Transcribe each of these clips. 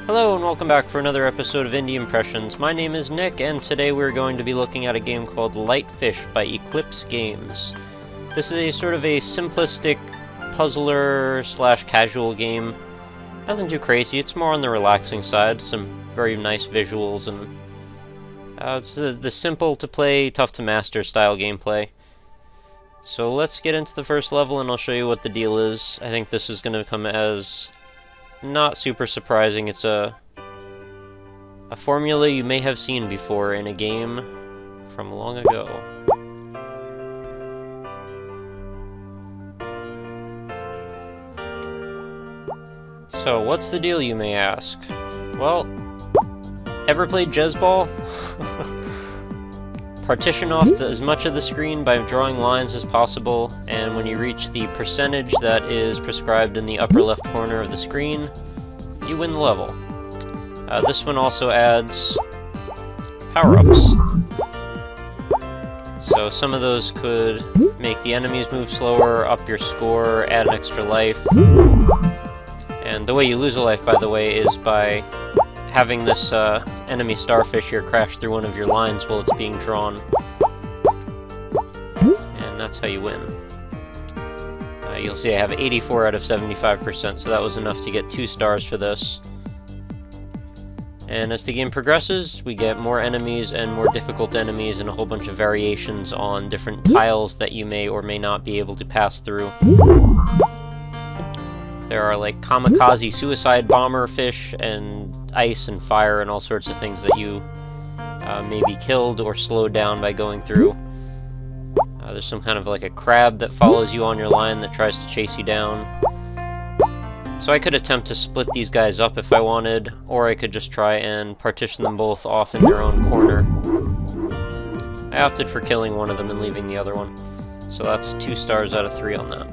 Hello and welcome back for another episode of Indie Impressions. My name is Nick, and today we're going to be looking at a game called Lightfish by Eclipse Games. This is a sort of a simplistic puzzler slash casual game. Nothing too crazy, it's more on the relaxing side, some very nice visuals, and it's the simple to play, tough to master style gameplay. So let's get into the first level and I'll show you what the deal is. I think this is going to come as not super surprising. It's a formula you may have seen before in a game from long ago. So, what's the deal, you may ask? Well, ever played Jezzball? Partition off as much of the screen by drawing lines as possible, and when you reach the percentage that is prescribed in the upper left corner of the screen, you win the level. This one also adds power-ups. So some of those could make the enemies move slower, up your score, add an extra life. And the way you lose a life, by the way, is by having this enemy starfish here crash through one of your lines while it's being drawn. And that's how you win. You'll see I have 84 out of 75%, so that was enough to get 2 stars for this. And as the game progresses, we get more enemies and more difficult enemies and a whole bunch of variations on different tiles that you may or may not be able to pass through. There are like kamikaze suicide bomber fish and ice and fire and all sorts of things that you may be killed or slowed down by going through. There's some kind of like a crab that follows you on your line that tries to chase you down. So I could attempt to split these guys up if I wanted, or I could just try and partition them both off in their own corner. I opted for killing one of them and leaving the other one. So that's 2 stars out of 3 on that.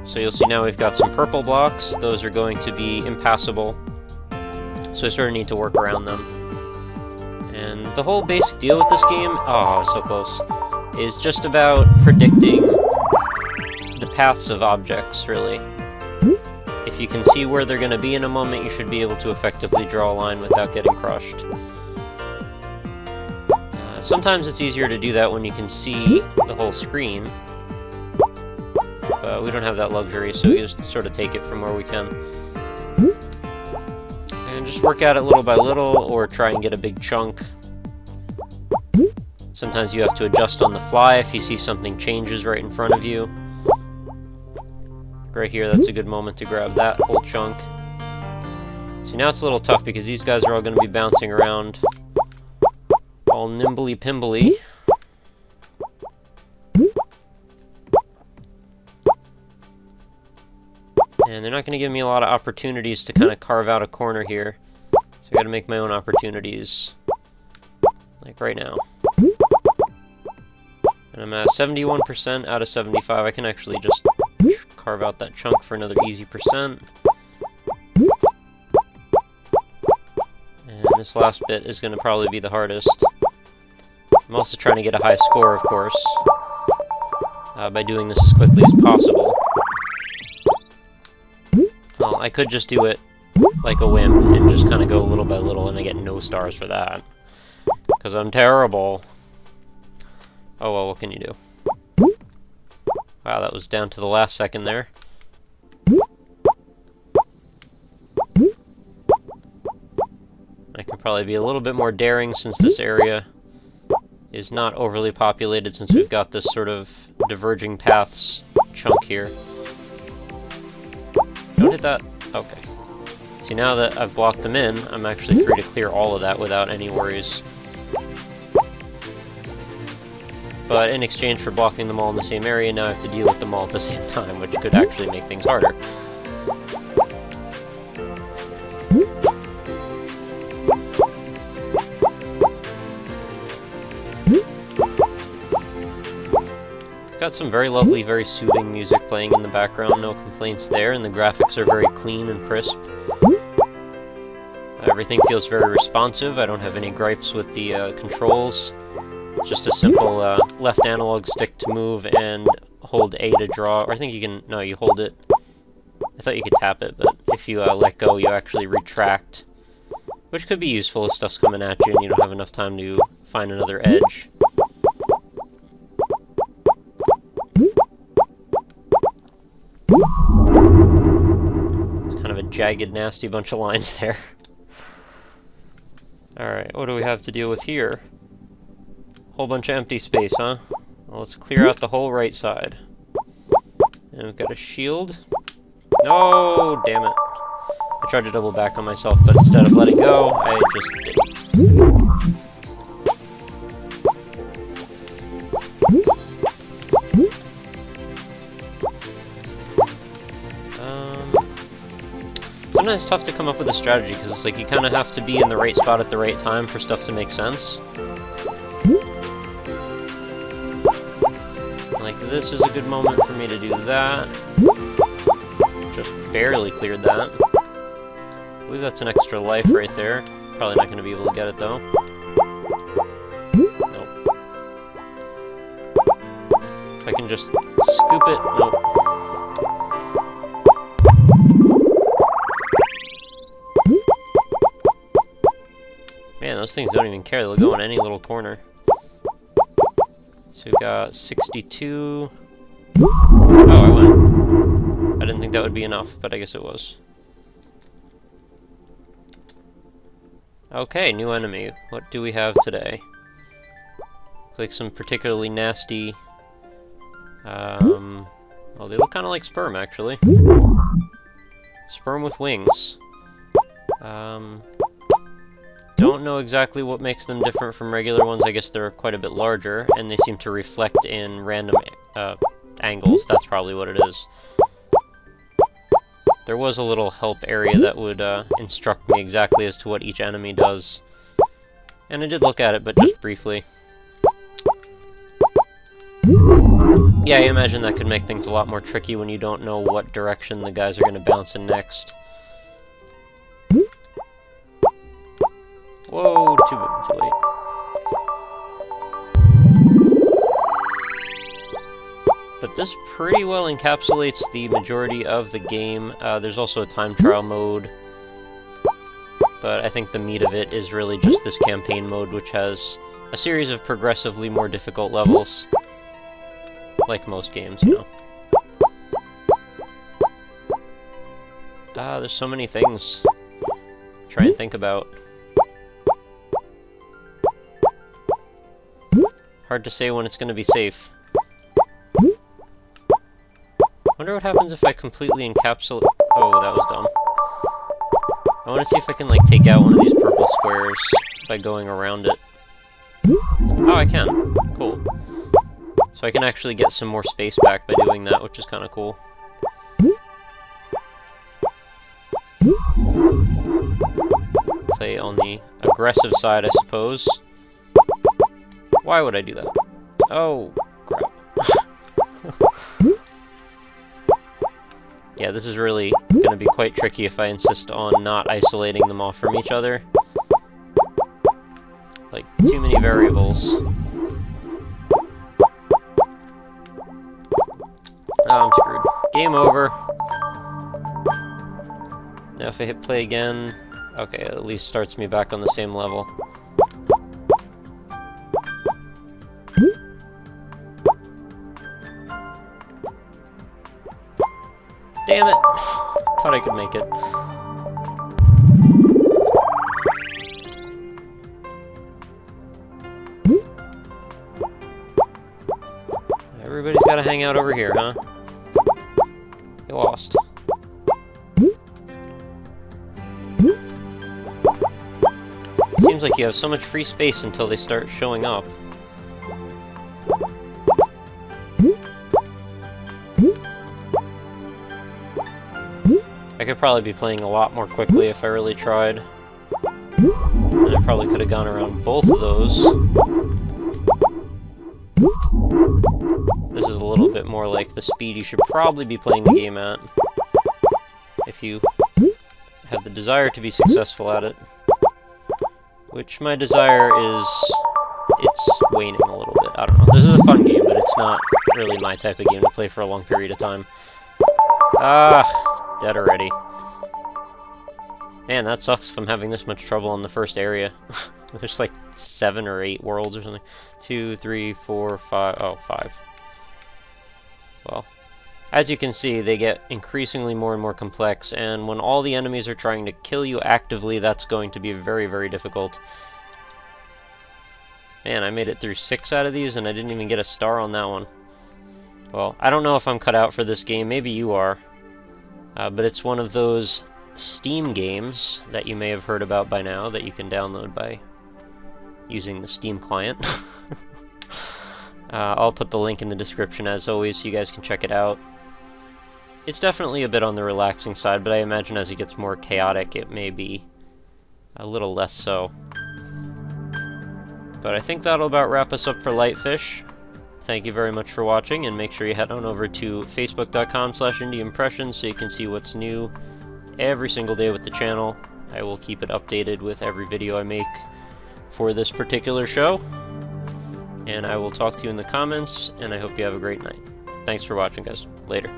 So you'll see now we've got some purple blocks. Those are going to be impassable, so I sort of need to work around them. And the whole basic deal with this game, oh, so close, is just about predicting the paths of objects, really. If you can see where they're going to be in a moment, you should be able to effectively draw a line without getting crushed. Sometimes it's easier to do that when you can see the whole screen. We don't have that luxury, so we just sort of take it from where we can. And just work at it little by little, or try and get a big chunk. Sometimes you have to adjust on the fly if you see something changes right in front of you. Right here, that's a good moment to grab that whole chunk. See, now it's a little tough because these guys are all going to be bouncing around all nimbly-pimbly. And they're not going to give me a lot of opportunities to kind of carve out a corner here. So I got to make my own opportunities. Like right now. And I'm at 71% out of 75. I can actually just carve out that chunk for another easy percent. And this last bit is going to probably be the hardest. I'm also trying to get a high score, of course, by doing this as quickly as possible. Well, I could just do it like a wimp and just kind of go little by little, and I get no stars for that. Because I'm terrible. Oh well, what can you do? Wow, that was down to the last second there. I could probably be a little bit more daring since this area is not overly populated, since we've got this sort of diverging paths chunk here. Don't hit that. Okay. See, now that I've blocked them in, I'm actually free to clear all of that without any worries. But in exchange for blocking them all in the same area, now I have to deal with them all at the same time, which could actually make things harder. Got some very lovely, very soothing music playing in the background, no complaints there, and the graphics are very clean and crisp. Everything feels very responsive. I don't have any gripes with the controls. Just a simple left analog stick to move and hold A to draw, or I think you can, no, you hold it I thought you could tap it, but if you let go, you actually retract. Which could be useful if stuff's coming at you and you don't have enough time to find another edge. It's kind of a jagged, nasty bunch of lines there. Alright, what do we have to deal with here? Whole bunch of empty space, huh? Well, let's clear out the whole right side. And we've got a shield. No, damn it. I tried to double back on myself, but instead of letting go, I just didn't. Sometimes it's tough to come up with a strategy, because it's like you kind of have to be in the right spot at the right time for stuff to make sense. Like, this is a good moment for me to do that. Just barely cleared that. I believe that's an extra life right there. Probably not going to be able to get it, though. Nope. If I can just scoop it... Nope. Man, those things don't even care. They'll go in any little corner. So we got 62... Oh, I went. I didn't think that would be enough, but I guess it was. Okay, new enemy. What do we have today? Looks like some particularly nasty... well, they look kind of like sperm, actually. Sperm with wings. Don't know exactly what makes them different from regular ones. I guess they're quite a bit larger, and they seem to reflect in random angles. That's probably what it is. There was a little help area that would instruct me exactly as to what each enemy does. And I did look at it, but just briefly. Yeah, I imagine that could make things a lot more tricky when you don't know what direction the guys are going to bounce in next. Whoa, too late. But this pretty well encapsulates the majority of the game. There's also a time trial mode, but I think the meat of it is really just this campaign mode, which has a series of progressively more difficult levels. Like most games, you know. There's so many things to try and think about. Hard to say when it's going to be safe. Wonder what happens if I completely encapsulate... Oh, that was dumb. I want to see if I can, like, take out one of these purple squares by going around it. Oh, I can. Cool. So I can actually get some more space back by doing that, which is kind of cool. Play on the aggressive side, I suppose. Why would I do that? Oh, crap. Yeah, this is really going to be quite tricky if I insist on not isolating them off from each other. Like, too many variables. Oh, I'm screwed. Game over. Now if I hit play again... Okay, it at least starts me back on the same level. Damn it! Thought I could make it. Everybody's gotta hang out over here, huh? You lost. Seems like you have so much free space until they start showing up. I could probably be playing a lot more quickly if I really tried. And I probably could have gone around both of those. This is a little bit more like the speed you should probably be playing the game at, if you have the desire to be successful at it. Which my desire is... it's waning a little bit. I don't know. This is a fun game, but it's not really my type of game to play for a long period of time. dead already. Man, that sucks if I'm having this much trouble in the first area. There's like 7 or 8 worlds or something. 2, 3, 4, 5... Oh, 5. Well, as you can see, they get increasingly more and more complex, and when all the enemies are trying to kill you actively, that's going to be very, very difficult. Man, I made it through 6 out of these, and I didn't even get a star on that one. Well, I don't know if I'm cut out for this game. Maybe you are. But it's one of those Steam games that you may have heard about by now that you can download by using the Steam client. I'll put the link in the description as always so you guys can check it out. It's definitely a bit on the relaxing side, but I imagine as it gets more chaotic it may be a little less so. But I think that'll about wrap us up for Lightfish. Thank you very much for watching, and make sure you head on over to facebook.com/indieimpressions so you can see what's new every single day with the channel. I will keep it updated with every video I make for this particular show. And I will talk to you in the comments, and I hope you have a great night. Thanks for watching, guys. Later.